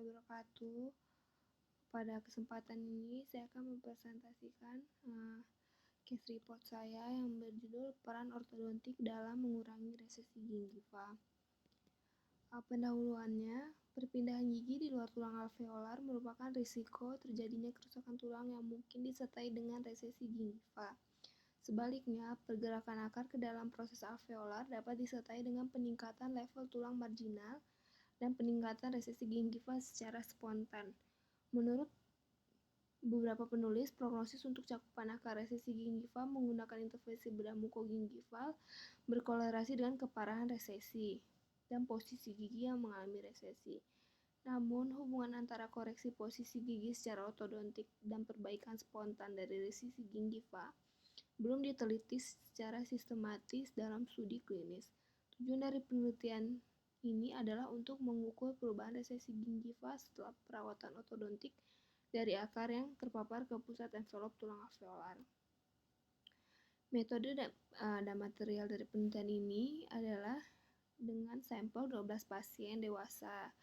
wabarakatuh. Pada kesempatan ini saya akan mempresentasikan case report saya yang berjudul Peran Ortodontik dalam Mengurangi Resesi Gingiva. Pendahuluannya, perpindahan gigi di luar tulang alveolar merupakan risiko terjadinya kerusakan tulang yang mungkin disertai dengan resesi gingiva. Sebaliknya, pergerakan akar ke dalam proses alveolar dapat disertai dengan peningkatan level tulang marginal dan peningkatan resesi gingiva secara spontan. Menurut beberapa penulis, prognosis untuk cakupan akar resesi gingiva menggunakan intervensi bedah mukogingival berkolerasi dengan keparahan resesi dan posisi gigi yang mengalami resesi. Namun, hubungan antara koreksi posisi gigi secara ortodontik dan perbaikan spontan dari resesi gingiva belum diteliti secara sistematis dalam studi klinis. Tujuan dari penelitian ini adalah untuk mengukur perubahan resesi gingiva setelah perawatan ortodontik dari akar yang terpapar ke pusat envelop tulang alveolar. Metode dan material dari penelitian ini adalah dengan sampel 12 pasien dewasa,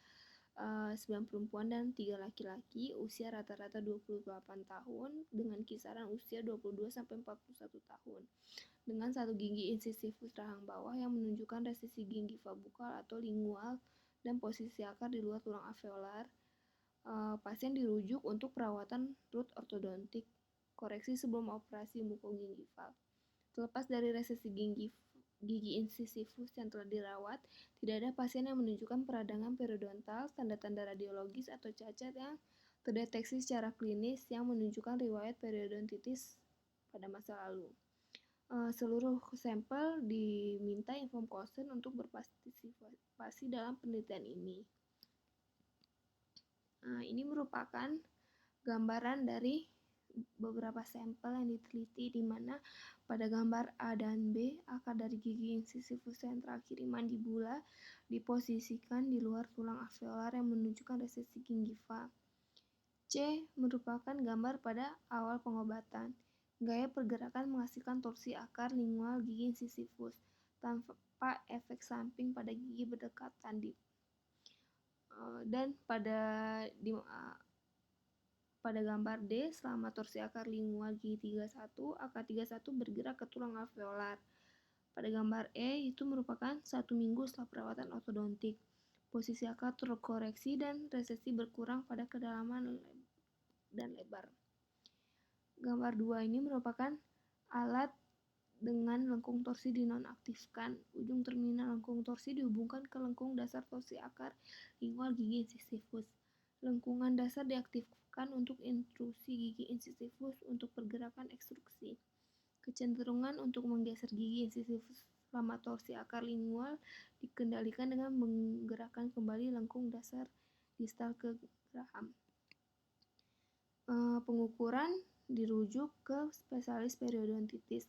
9 perempuan dan 3 laki-laki, usia rata-rata 28 tahun dengan kisaran usia 22-41 tahun, dengan satu gigi insisifus rahang bawah yang menunjukkan resesi gingiva bukal atau lingual dan posisi akar di luar tulang alveolar. Pasien dirujuk untuk perawatan root ortodontik, koreksi sebelum operasi mukogingival. Terlepas dari resesi gigi insisifus yang telah dirawat, tidak ada pasien yang menunjukkan peradangan periodontal, tanda-tanda radiologis atau cacat yang terdeteksi secara klinis yang menunjukkan riwayat periodontitis pada masa lalu. Seluruh sampel diminta inform consent untuk berpartisipasi dalam penelitian ini. Ini merupakan gambaran dari beberapa sampel yang diteliti, di mana pada gambar A dan B, akar dari gigi insisifus sentral kiri mandibula diposisikan di luar tulang alveolar yang menunjukkan resesi gingiva. C merupakan gambar pada awal pengobatan. Gaya pergerakan menghasilkan torsi akar lingual gigi insisifus tanpa efek samping pada gigi berdekatan dan pada gambar D, selama torsi akar lingual gigi 31, akar 31 bergerak ke tulang alveolar. Pada gambar E, itu merupakan 1 minggu setelah perawatan ortodontik. Posisi akar terkoreksi dan resesi berkurang pada kedalaman dan lebar. Gambar 2 ini merupakan alat dengan lengkung torsi dinonaktifkan. Ujung terminal lengkung torsi dihubungkan ke lengkung dasar torsi akar lingual gigi insisifus. Lengkungan dasar diaktifkan untuk intrusi gigi insisifus untuk pergerakan ekstruksi. Kecenderungan untuk menggeser gigi insisifus selama torsi akar lingual dikendalikan dengan menggerakkan kembali lengkung dasar distal ke geraham. Pengukuran dirujuk ke spesialis periodontitis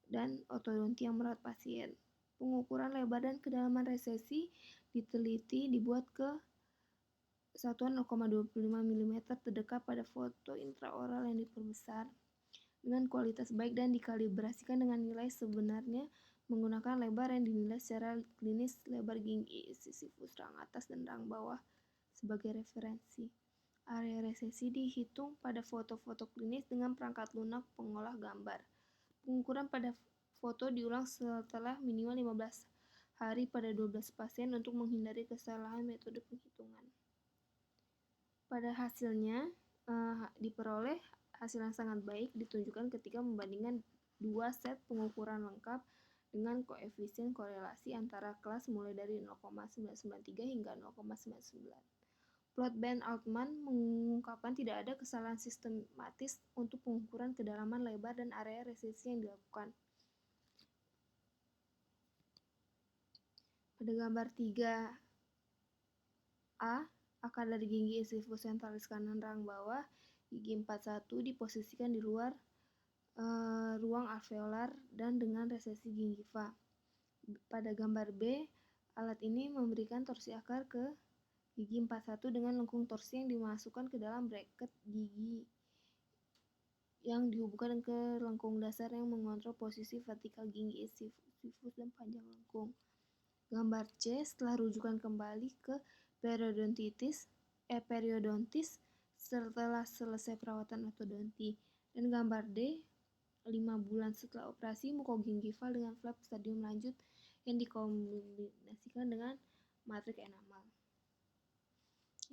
dan ortodonti yang merawat pasien. Pengukuran lebar dan kedalaman resesi diteliti dibuat ke satuan 0,25 mm terdekat pada foto intraoral yang diperbesar dengan kualitas baik dan dikalibrasikan dengan nilai sebenarnya menggunakan lebar yang dinilai secara klinis lebar gigi insisifus rahang atas dan rahang bawah sebagai referensi. Area resesi dihitung pada foto-foto klinis dengan perangkat lunak pengolah gambar. Pengukuran pada foto diulang setelah minimal 15 hari pada 12 pasien untuk menghindari kesalahan metode penghitungan. Pada hasilnya, diperoleh hasil yang sangat baik ditunjukkan ketika membandingkan 2 set pengukuran lengkap dengan koefisien korelasi antara kelas mulai dari 0,993 hingga 0,99. Plot band Altman mengungkapkan tidak ada kesalahan sistematis untuk pengukuran kedalaman lebar dan area resesi yang dilakukan. Pada gambar 3A, akar dari gigi insisifus sentralis kanan rahang bawah, gigi 41 diposisikan di luar ruang alveolar dan dengan resesi gingiva. Pada gambar B, alat ini memberikan torsi akar ke gigi 41 dengan lengkung torsi yang dimasukkan ke dalam bracket gigi yang dihubungkan ke lengkung dasar yang mengontrol posisi vertikal gigi insisifus dan panjang lengkung. Gambar C, setelah rujukan kembali ke periodontitis, periodontis setelah selesai perawatan ortodonti. Dan gambar D, 5 bulan setelah operasi mukogingival dengan flap stadium lanjut yang dikombinasikan dengan matrik enamal.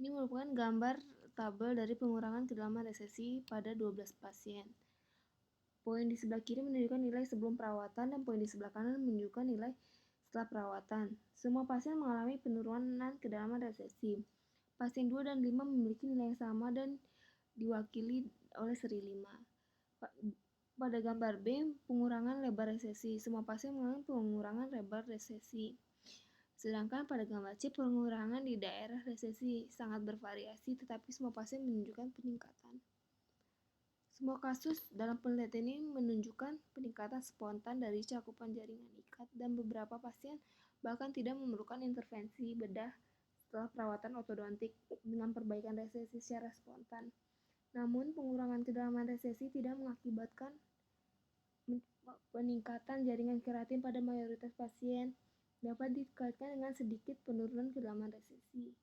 Ini merupakan gambar tabel dari pengurangan kedalaman resesi pada 12 pasien. Poin di sebelah kiri menunjukkan nilai sebelum perawatan dan poin di sebelah kanan menunjukkan nilai setelah perawatan. Semua pasien mengalami penurunan kedalaman resesi. Pasien 2 dan 5 memiliki nilai yang sama dan diwakili oleh seri 5. Pada gambar B, pengurangan lebar resesi. Semua pasien mengalami pengurangan lebar resesi. Sedangkan pada gambar C, pengurangan di daerah resesi sangat bervariasi, tetapi semua pasien menunjukkan peningkatan. Semua kasus dalam penelitian ini menunjukkan peningkatan spontan dari cakupan jaringan ikat, dan beberapa pasien bahkan tidak memerlukan intervensi bedah setelah perawatan ortodontik dengan perbaikan resesi secara spontan. Namun, pengurangan kedalaman resesi tidak mengakibatkan peningkatan jaringan keratin pada mayoritas pasien, dapat dikaitkan dengan sedikit penurunan kedalaman resesi.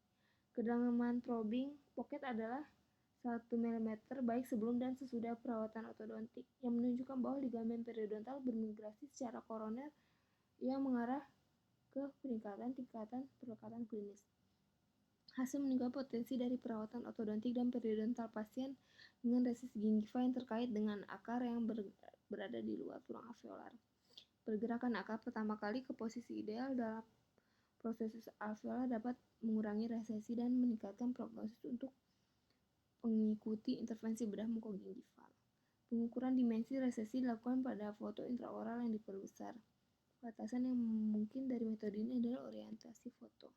Kedalaman probing pocket adalah 1 mm baik sebelum dan sesudah perawatan ortodontik, yang menunjukkan bahwa ligamen periodontal bermigrasi secara koroner yang mengarah ke peningkatan tingkatan perlekatan klinis. Hasil menunjukkan potensi dari perawatan ortodontik dan periodontal pasien dengan resesi gingiva yang terkait dengan akar yang berada di luar tulang alveolar. Pergerakan akar pertama kali ke posisi ideal dalam proses alveolar dapat mengurangi resesi dan meningkatkan prognosis untuk mengikuti intervensi bedah mukogingival. Pengukuran dimensi resesi dilakukan pada foto intraoral yang diperbesar. Batasan yang mungkin dari metode ini adalah orientasi foto.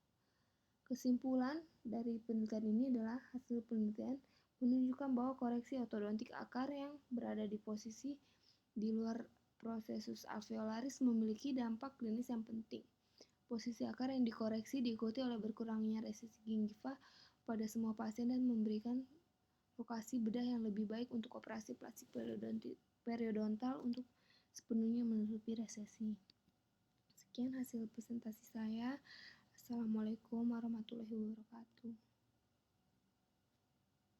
Kesimpulan dari penelitian ini adalah hasil penelitian menunjukkan bahwa koreksi ortodontik akar yang berada di posisi di luar prosesus alveolaris memiliki dampak klinis yang penting. Posisi akar yang dikoreksi diikuti oleh berkurangnya resesi gingiva pada semua pasien dan memberikan lokasi bedah yang lebih baik untuk operasi plastik periodontal untuk sepenuhnya menutupi resesi. Sekian hasil presentasi saya. Assalamualaikum warahmatullahi wabarakatuh.